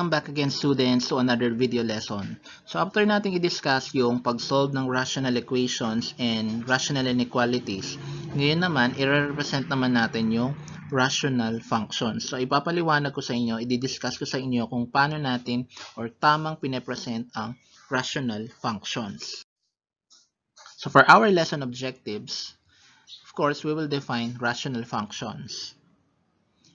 Welcome back again, students, to another video lesson. So after nating i-discuss yung pag-solve ng rational equations and rational inequalities, ngayon naman, i-represent naman natin yung rational functions. So ipapaliwanag ko sa inyo, i-discuss ko sa inyo kung paano natin or tamang pine-present ang rational functions. So for our lesson objectives, of course, we will define rational functions.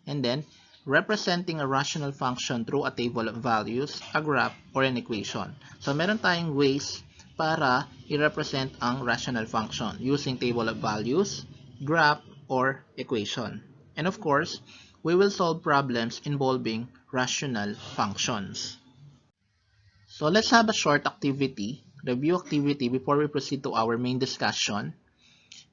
And then, representing a rational function through a table of values, a graph, or an equation. So, meron tayong ways para i-represent ang rational function using table of values, graph, or equation. And of course, we will solve problems involving rational functions. So, let's have a short review activity before we proceed to our main discussion.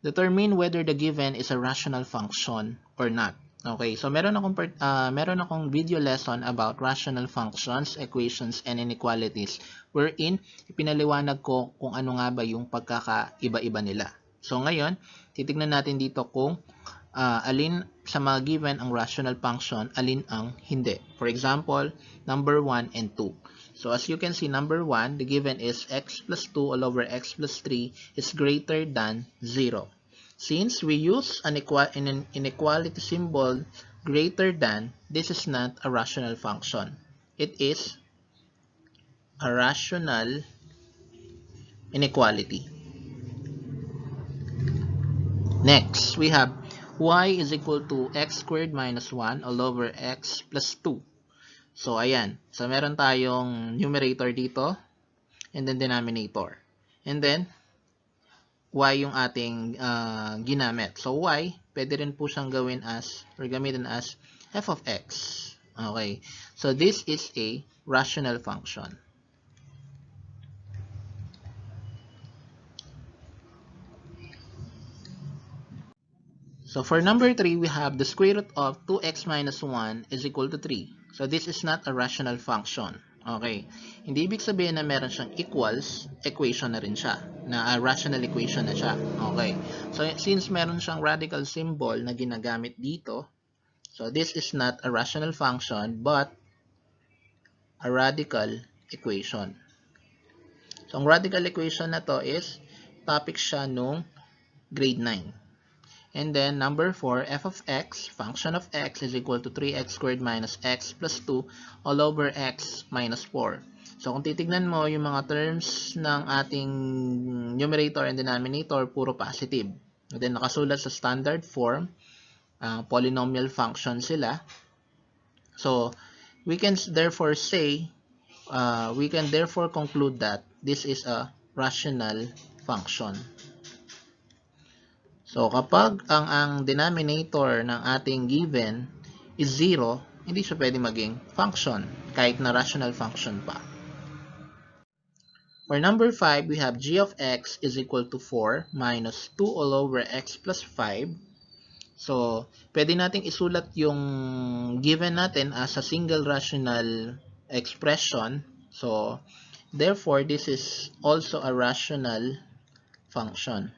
Determine whether the given is a rational function or not. Okay, so meron akong video lesson about rational functions, equations, and inequalities wherein ipinaliwanag ko kung ano nga ba yung pagkakaiba-iba nila. So ngayon, titignan natin dito kung alin sa mga given ang rational function, alin ang hindi. For example, number 1 and 2. So as you can see, number 1, the given is x plus 2 all over x plus 3 is greater than 0. Since we use an inequality symbol greater than, this is not a rational function. It is a rational inequality. Next, we have y is equal to x squared minus 1 all over x plus 2. So, ayan. So, meron tayong numerator dito and then denominator. And then, y yung ating ginamit. So, y, pwede rin po siyang gawin as, or gamitin as f of x. Okay. So, this is a rational function. So, for number 3, we have the square root of 2x minus 1 is equal to 3. So, this is not a rational function. Okay. Hindi ibig sabihin na meron siyang equals, equation na rin siya. Na rational equation na siya. Okay. So, since meron siyang radical symbol na ginagamit dito, so this is not a rational function but a radical equation. So, ang radical equation na to is topic siya nung grade 9. And then, number 4, f of x, function of x is equal to 3x squared minus x plus 2 all over x minus 4. So, kung titignan mo yung mga terms ng ating numerator and denominator, puro positive. And then, nakasulat sa standard form, polynomial function sila. So, we can therefore say, we can therefore conclude that this is a rational function. So, kapag ang denominator ng ating given is 0, hindi siya pwede maging function, kahit na rational function pa. For number 5, we have g of x is equal to 4 minus 2 all over x plus 5. So, pwede nating isulat yung given natin as a single rational expression. So, therefore, this is also a rational function.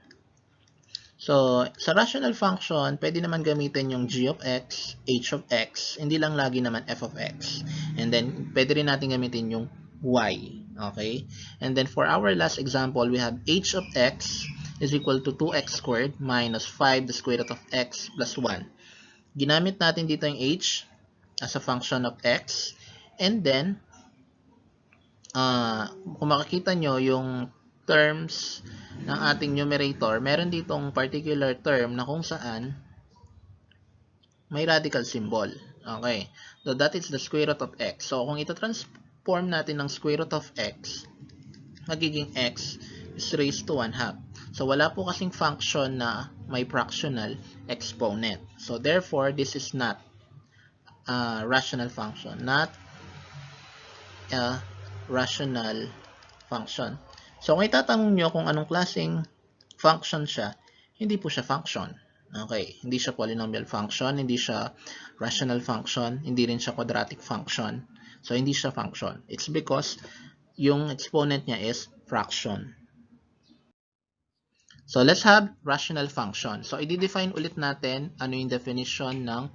So, sa rational function, pwede naman gamitin yung g of x, h of x, hindi lang lagi naman f of x. And then, pwede rin natin gamitin yung y. Okay? And then, for our last example, we have h of x is equal to 2x squared minus 5 the square root of x plus 1. Ginamit natin dito yung h as a function of x. And then, kung makikita nyo yung terms ng ating numerator, meron ditong particular term na kung saan may radical symbol. Okay. So, that is the square root of x. So, kung ito-transform natin ng square root of x, magiging x is raised to 1/2. So, wala po kasing function na may fractional exponent. So, therefore, this is not a rational function. Not a rational function. So, kung itatanong nyo kung anong klaseng function siya, hindi po siya function. Okay, hindi siya polynomial function, hindi siya rational function, hindi rin siya quadratic function. So, hindi siya function. It's because yung exponent niya is fraction. So, let's have rational function. So, i-define ulit natin ano yung definition ng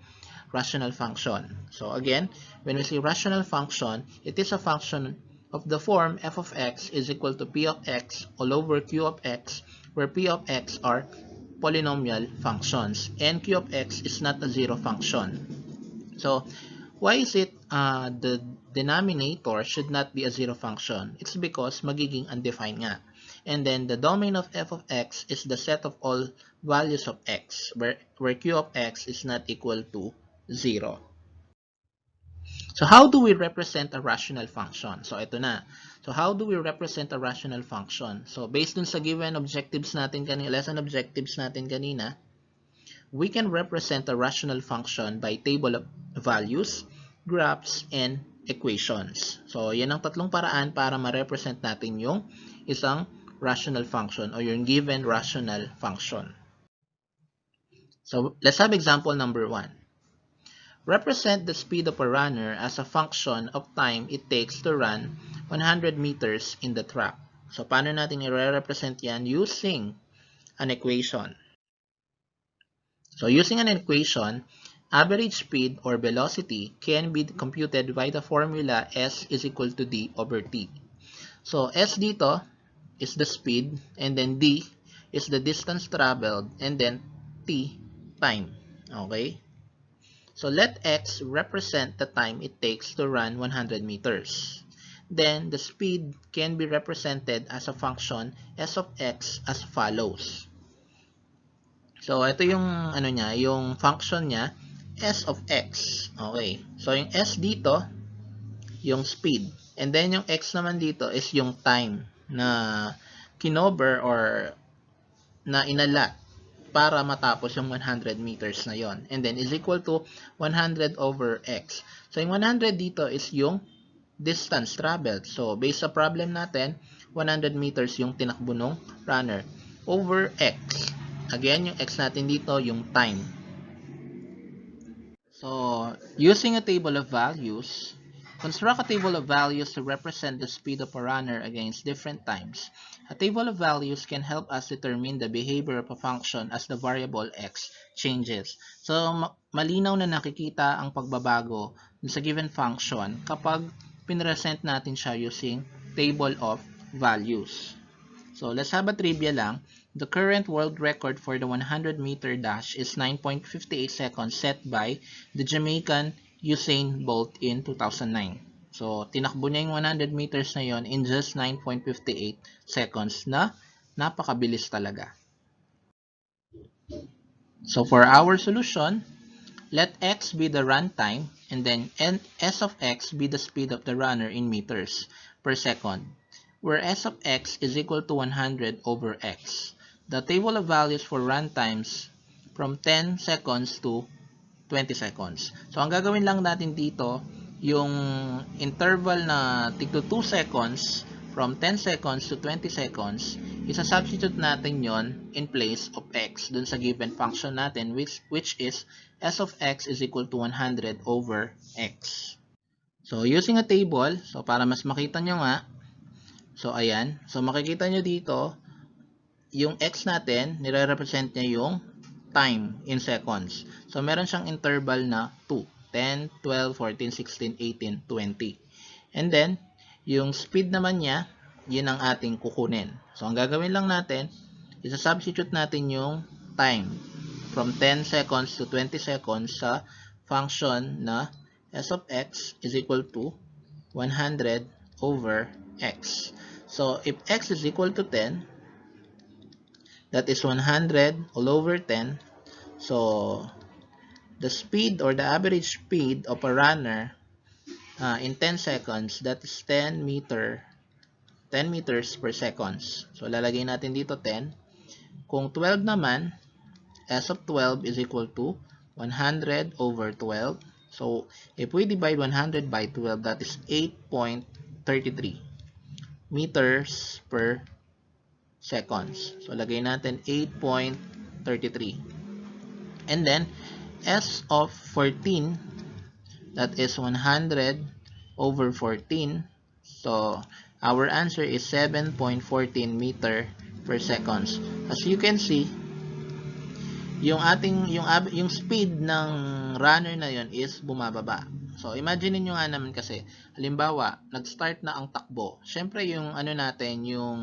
rational function. So again, when we say rational function, it is a function of the form f of x is equal to p of x all over q of x, where p of x are polynomial functions and q of x is not a zero function. So why is it the denominator should not be a zero function? It's because magiging undefined nga. And then the domain of f of x is the set of all values of x, where q of x is not equal to 0. So how do we represent a rational function? So ito na. So how do we represent a rational function? So based dun sa given objectives natin kanina, lesson objectives natin kanina, we can represent a rational function by table of values, graphs, and equations. So yan ang tatlong paraan para ma-represent natin yung isang rational function or yung given rational function. So let's have example number 1. Represent the speed of a runner as a function of time it takes to run 100 meters in the track. So paano natin i-represent yan? Using an equation. So using an equation, average speed or velocity can be computed by the formula S is equal to D over T. So S dito is the speed, and then D is the distance traveled, and then T, time. Okay? So let X represent the time it takes to run 100 meters. Then the speed can be represented as a function S of X as follows. So ito yung ano niya, yung function niya, S of X. Okay. So yung S dito, yung speed. And then yung X naman dito is yung time na kinover or na inalat para matapos yung 100 meters na yon. And then is equal to 100 over X. So yung 100 dito is yung distance traveled. So based sa problem natin, 100 meters yung tinakbo ng runner over X. Again, yung X natin dito, yung time. So using a table of values, construct a table of values to represent the speed of a runner against different times. A table of values can help us determine the behavior of a function as the variable x changes. So, malinaw na nakikita ang pagbabago sa given function kapag pinresent natin siya using table of values. So, let's have a trivia lang. The current world record for the 100-meter dash is 9.58 seconds set by the Jamaican Usain Bolt in 2009. So, tinakbo niya yung 100 meters na yon in just 9.58 seconds na napakabilis talaga. So, for our solution, let x be the run time and then s of x be the speed of the runner in meters per second, where s of x is equal to 100 over x. The table of values for run times from 10 seconds to 20 seconds. So, ang gagawin lang natin dito, yung interval na tigto 2 seconds from 10 seconds to 20 seconds, isa-substitute natin yon in place of x dun sa given function natin, which is s of x is equal to 100 over x. So, using a table, so para mas makita nyo nga, so ayan, so makikita nyo dito, yung x natin, nire-represent niya yung time in seconds. So, meron siyang interval na 2, 10, 12, 14, 16, 18, 20. And then, yung speed naman niya, yun ang ating kukunin. So, ang gagawin lang natin, isa-substitute natin yung time from 10 seconds to 20 seconds sa function na s of x is equal to 100 over x. So, if x is equal to 10, that is 100 all over 10. So, the speed or the average speed of a runner in 10 seconds, that is 10 meters per seconds. So, lalagay natin dito 10. Kung 12 naman, s of 12 is equal to 100 over 12. So, if we divide 100 by 12, that is 8.33 meters per seconds. So, lagay natin 8.33. And then, s of 14, that is 100 over 14. So, our answer is 7.14 meter per seconds. As you can see, yung speed ng runner na yon is bumababa. So imagine niyo nga naman kasi halimbawa nag-start na ang takbo. Syempre yung ano natin, yung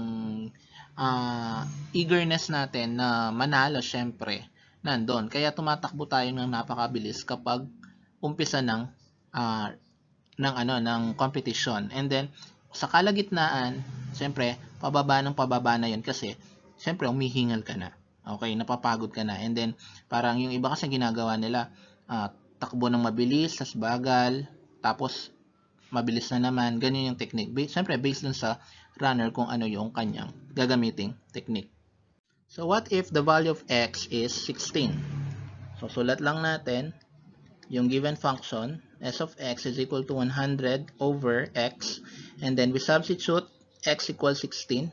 eagerness natin na manalo syempre nandoon. Kaya tumatakbo tayo ng napakabilis kapag umpisa ng competition. And then sa kalagitnaan, syempre pababa na 'yon kasi syempre umihingal ka na. Okay, napapagod ka na. And then, parang yung iba kasi ginagawa nila, takbo ng mabilis, tas bagal, tapos mabilis na naman. Ganyan yung technique. Siyempre, based dun sa runner kung ano yung kanyang gagamiting technique. So, what if the value of x is 16? So, sulat lang natin yung given function, s of x is equal to 100 over x. And then, we substitute x equals 16.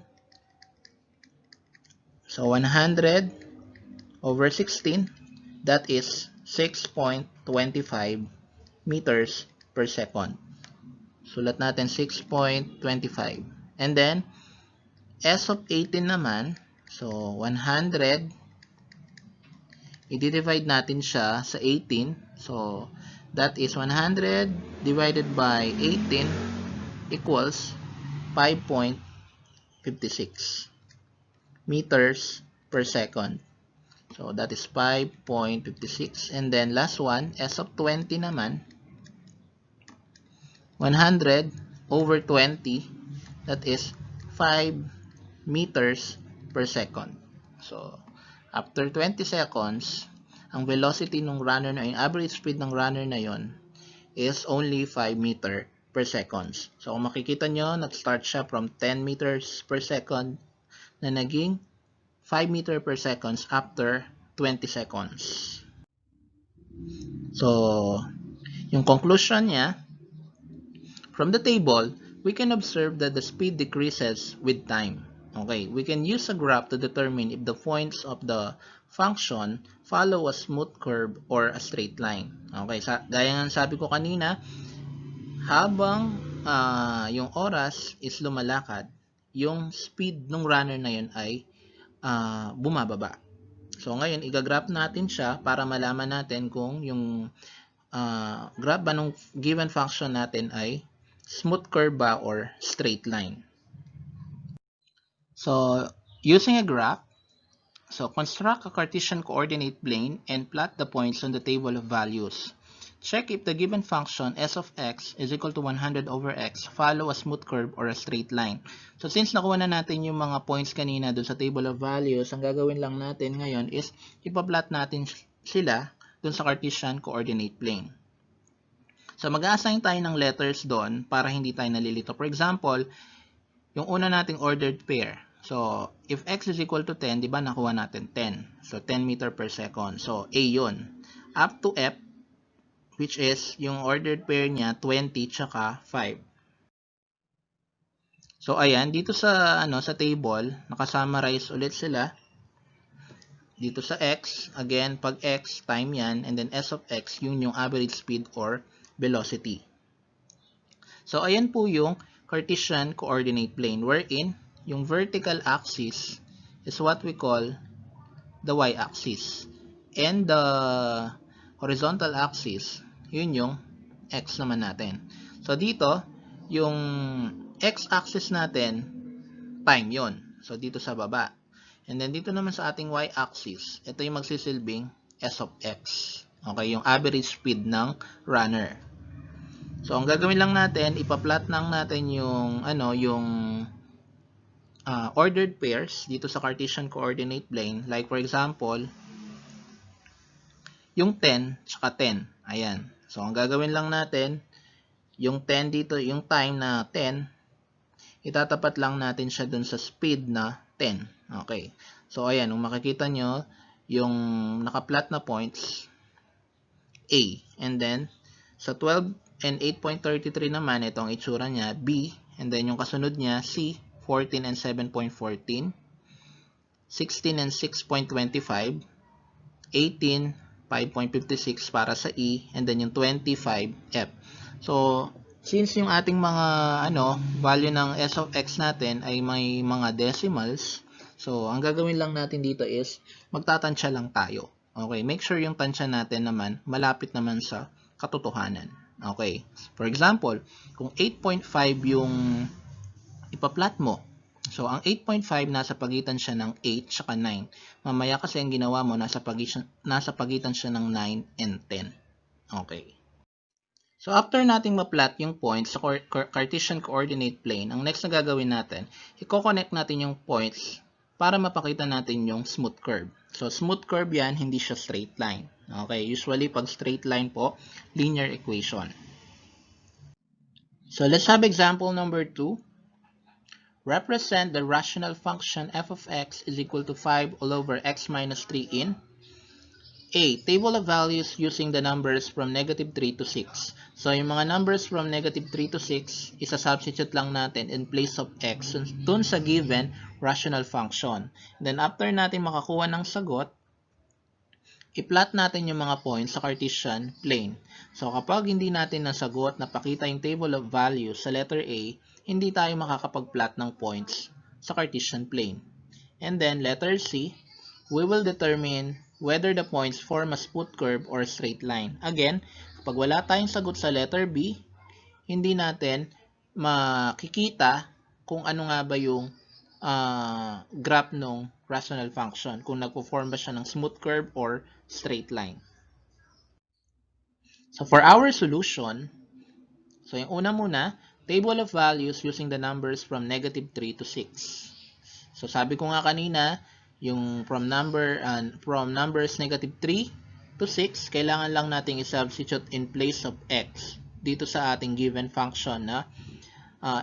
So 100 over 16, that is 6.25 meters per second. Sulat natin 6.25. And then, S of 18 naman, so 100, i-divide natin siya sa 18. So, that is 100 divided by 18 equals 5.56. meters per second. So, that is 5.56. And then, last one, S of 20 naman, 100 over 20, that is 5 meters per second. So, after 20 seconds, ang velocity ng runner na yun, average speed ng runner na yun, is only 5 meter per seconds. So, kung makikita nyo, nag-start siya from 10 meters per second na naging 5 meter per seconds after 20 seconds. So, yung conclusion niya, from the table, we can observe that the speed decreases with time. Okay, we can use a graph to determine if the points of the function follow a smooth curve or a straight line. Okay, gaya ng sabi ko kanina, habang yung oras is lumalakad, yung speed ng runner na yun ay bumababa. So, ngayon, igagraph natin siya para malaman natin kung yung graph ba ng given function natin ay smooth curve ba or straight line. So, using a graph, so construct a Cartesian coordinate plane and plot the points on the table of values. Check if the given function s of x is equal to 100 over x follow a smooth curve or a straight line. So since nakuha na natin yung mga points kanina doon sa table of values, ang gagawin lang natin ngayon is ipa-plot natin sila doon sa Cartesian coordinate plane. So mag-a-assign tayo ng letters doon para hindi tayo nalilito. For example, yung una nating ordered pair. So if x is equal to 10, di ba nakuha natin 10. So 10 meter per second. So A yun. Up to F, which is yung ordered pair niya 20 tsaka 5. So ayan, dito sa sa table, naka-summarize ulit sila. Dito sa x, again, pag x time yan, and then s of x, yun yung average speed or velocity. So ayan po yung Cartesian coordinate plane wherein yung vertical axis is what we call the y-axis. And the horizontal axis, yun yung x naman natin. So, dito, yung x-axis natin, time yun. So, dito sa baba. And then, dito naman sa ating y-axis, ito yung magsisilbing s of x. Okay, yung average speed ng runner. So, ang gagawin lang natin, ipa-plot lang natin yung, ordered pairs dito sa Cartesian coordinate plane. Like, for example, yung 10 tsaka 10. Ayan. So, ang gagawin lang natin, yung 10 dito, yung time na 10, itatapat lang natin siya dun sa speed na 10. Okay. So, ayan. Kung makikita nyo, yung naka-plot na points, A. And then, sa 12 and 8.33 naman, itong itsura niya, B. And then, yung kasunod niya, C. 14 and 7.14. 16 and 6.25. 18, 5.56 para sa E, and then yung 25F. So, since yung ating mga value ng s of x natin ay may mga decimals, so ang gagawin lang natin dito is magtatansya lang tayo. Okay, make sure yung tansya natin naman malapit naman sa katotohanan. Okay, for example, kung 8.5 yung ipa-plot mo, so ang 8.5 nasa pagitan siya ng 8 tsaka 9. Mamaya kasi ang ginawa mo nasa pagitan siya ng 9 and 10. Okay. So, after nating ma-plot yung points sa Cartesian coordinate plane, ang next na gagawin natin, i-connect natin yung points para mapakita natin yung smooth curve. So, smooth curve yan, hindi siya straight line. Okay, usually pag straight line po, linear equation. So, let's have example number 2. Represent the rational function f of x is equal to 5 all over x minus 3 in A. Table of values using the numbers from negative 3 to 6. So, yung mga numbers from negative 3 to 6, isa-substitute lang natin in place of x dun sa given rational function. Then, after natin makakuha ng sagot, i-plot natin yung mga points sa Cartesian plane. So, kapag hindi natin nasagot na pakita yung table of values sa letter A, hindi tayo makakapag-plot ng points sa Cartesian plane. And then, letter C, we will determine whether the points form a smooth curve or straight line. Again, kapag wala tayong sagot sa letter B, hindi natin makikita kung ano nga ba yung graph ng rational function, kung nagpo-form ba siya ng smooth curve or straight line. So for our solution, so yung una muna, table of values using the numbers from negative 3 to 6. So sabi ko nga kanina, yung from numbers negative 3 to 6, kailangan lang nating i-substitute in place of x dito sa ating given function na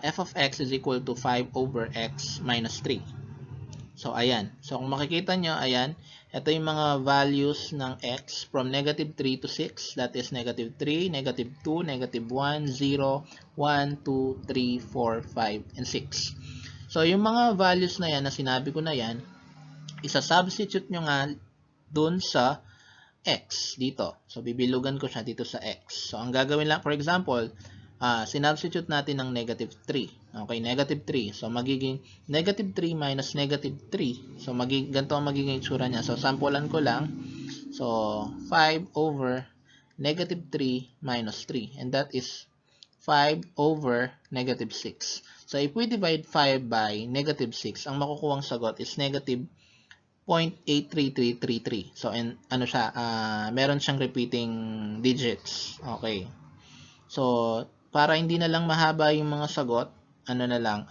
f of x is equal to 5 over x minus 3. So ayan. So kung makikita nyo, ayan, ito yung mga values ng x from negative 3 to 6. That is negative 3, negative 2, negative 1, 0, 1, 2, 3, 4, 5, and 6. So yung mga values na yan na sinabi ko na yan, isa-substitute nyo nga dun sa x dito. So, bibilugan ko siya dito sa x. So, ang gagawin lang, for example, sinubstitute natin ng negative 3. Okay, negative 3. So, magiging negative 3 minus negative 3. So, ganito ang magiging itsura niya. So, sampulan ko lang. So, 5 over negative 3 minus 3. And that is 5 over negative 6. So, if we divide 5 by negative 6, ang makukuhang sagot is negative 0.83333. So, ano siya, meron siyang repeating digits. Okay. So, para hindi na lang mahaba yung mga sagot, ano na lang,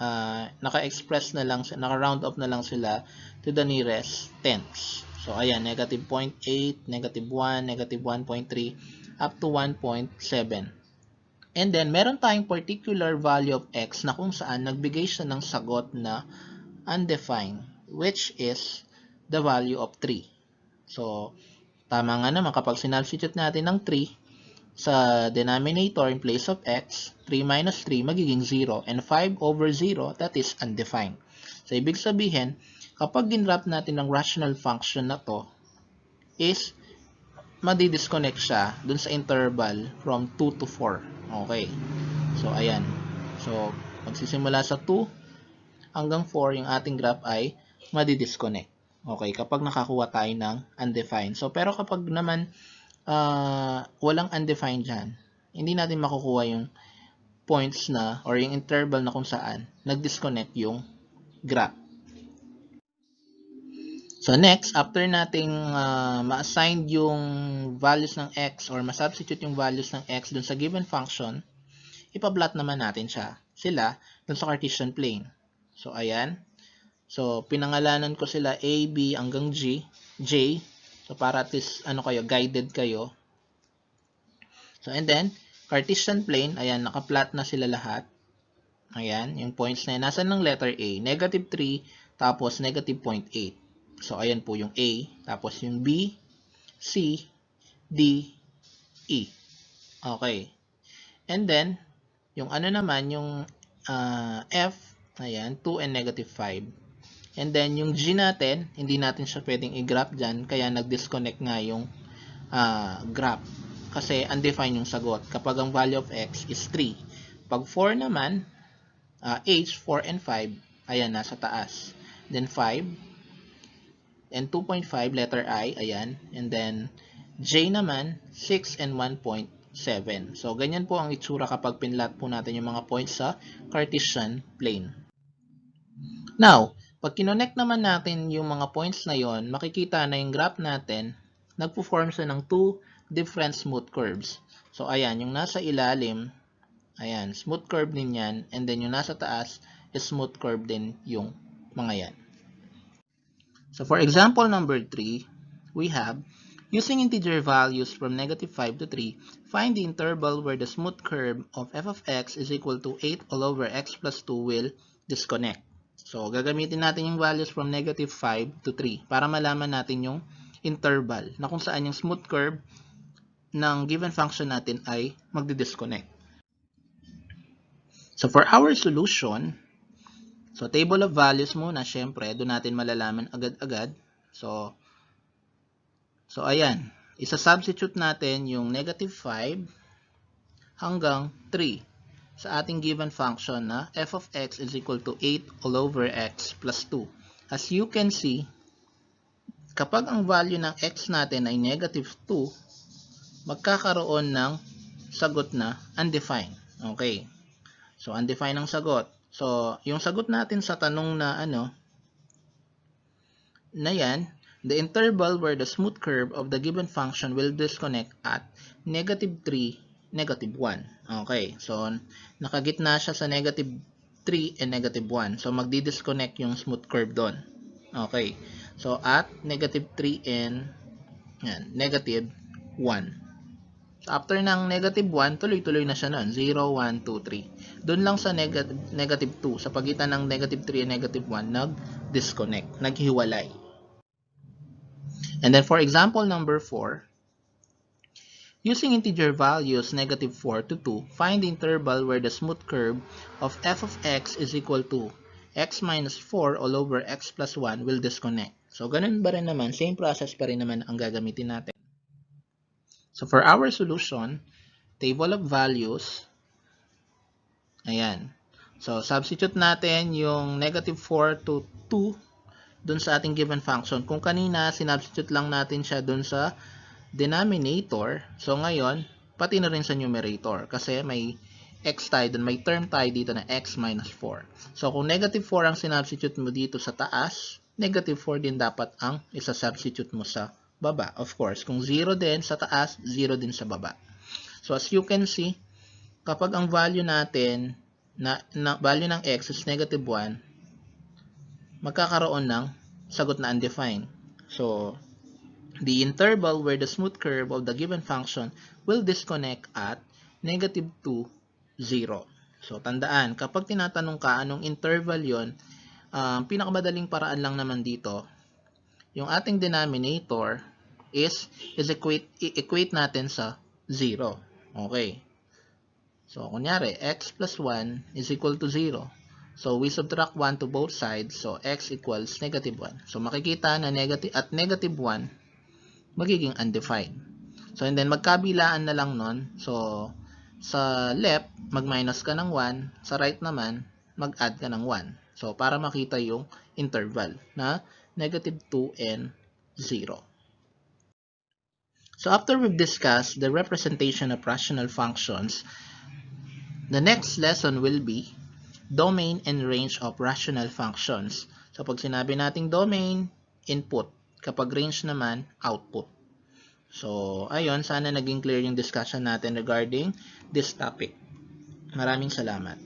naka-express na lang, naka-round off na lang sila to the nearest tenths. So, ayan, negative 0.8, negative 1, negative 1.3, up to 1.7. And then, meron tayong particular value of x na kung saan nagbigay siya ng sagot na undefined, which is the value of 3. So, tama nga naman kapag sinubstitute natin ng 3 sa denominator in place of x, 3 minus 3 magiging 0 and 5 over 0, that is undefined. So, ibig sabihin, kapag ginwrap natin ng rational function na to is madi-disconnect siya dun sa interval from 2 to 4. Okay. So, ayan. So, magsisimula sa 2 hanggang 4 yung ating graph ay madi-disconnect. Okay, kapag nakakuha tayo ng undefined. So, pero kapag naman walang undefined dyan, hindi natin makukuha yung points na or yung interval na kung saan nag-disconnect yung graph. So, next, after nating ma-assign yung values ng x or ma-substitute yung values ng x dun sa given function, ipa-plot naman natin sila dun sa Cartesian plane. So, ayan. So, pinangalanan ko sila A, B, hanggang J. So, para at least, guided kayo. So, and then, Cartesian plane, ayan, naka-plot na sila lahat. Ayan, yung points na yan. Nasaan ng letter A? Negative 3, tapos negative 0.8. So, ayan po yung A, tapos yung B, C, D, E. Okay. And then, yung naman, yung F, ayan, 2 and negative 5. And then, yung G natin, hindi natin siya pwedeng i-graph dyan, kaya nag-disconnect nga yung graph. Kasi undefined yung sagot. Kapag ang value of x is 3. Pag 4 naman, H, 4 and 5, ayan, nasa taas. Then 5, and 2.5, letter I, ayan. And then, J naman, 6 and 1.7. So, ganyan po ang itsura kapag pinlat po natin yung mga points sa Cartesian plane. Now, pag kinonect naman natin yung mga points na yon, makikita na yung graph natin, nagpo-form siya ng two different smooth curves. So, ayan, yung nasa ilalim, ayan, smooth curve din yan, and then yung nasa taas, is smooth curve din yung mga yan. So, for example number 3, we have, using integer values from -5 to 3, find the interval where the smooth curve of f of x is equal to 8 all over x plus 2 will disconnect. So, gagamitin natin yung values from -5 to 3 para malaman natin yung interval na kung saan yung smooth curve ng given function natin ay magdi-disconnect. So, for our solution, so table of values muna, syempre, doon natin malalaman agad-agad. So ayan, isa-substitute natin yung -5 hanggang 3 sa ating given function na f of x is equal to 8 all over x plus 2. As you can see, kapag ang value ng x natin ay -2, magkakaroon ng sagot na undefined. Okay. So, undefined ang sagot. So, yung sagot natin sa tanong na na yan, the interval where the smooth curve of the given function will disconnect at -3, -1. Okay, so nakagitna siya sa -3 and -1. So magdi-disconnect yung smooth curve doon. Okay, so at -3 and yan, -1. So after ng -1, tuloy-tuloy na siya nun. 0, 1, 2, 3. Doon lang sa -2, sa pagitan ng -3 and -1, nag-disconnect, naghiwalay. And then for example number 4, using integer values -4 to 2, find the interval where the smooth curve of f of x is equal to x minus 4 all over x plus 1 will disconnect. So ganun ba rin naman, same process pa rin naman ang gagamitin natin. So for our solution, table of values, ayan. So substitute natin yung -4 to 2 dun sa ating given function. Kung kanina, sinubstitute lang natin siya dun sa denominator. So ngayon, pati na rin sa numerator. Kasi may x tayo dun, may term tayo dito na x minus 4. So kung -4 ang sinubstitute mo dito sa taas, -4 din dapat ang isa-substitute mo sa baba. Of course, kung 0 din sa taas, 0 din sa baba. So as you can see, kapag ang value natin, value ng x is -1, magkakaroon ng sagot na undefined. So, the interval where the smooth curve of the given function will disconnect at -2, 0. So, tandaan, kapag tinatanong ka anong interval yon, pinakamadaling paraan lang naman dito, yung ating denominator is equate natin sa 0. Okay. So, kunyari, x plus 1 is equal to 0. So, we subtract 1 to both sides. So, x equals -1. So, makikita na at -1, magiging undefined. So, and then, magkabilaan na lang nun. So, sa left, mag-minus ka ng 1. Sa right naman, mag-add ka ng 1. So, para makita yung interval na -2 and 0. So, after we've discussed the representation of rational functions, the next lesson will be domain and range of rational functions. So, pag sinabi nating domain, input. Kapag range naman, output. So, ayun, sana naging clear yung discussion natin regarding this topic. Maraming salamat.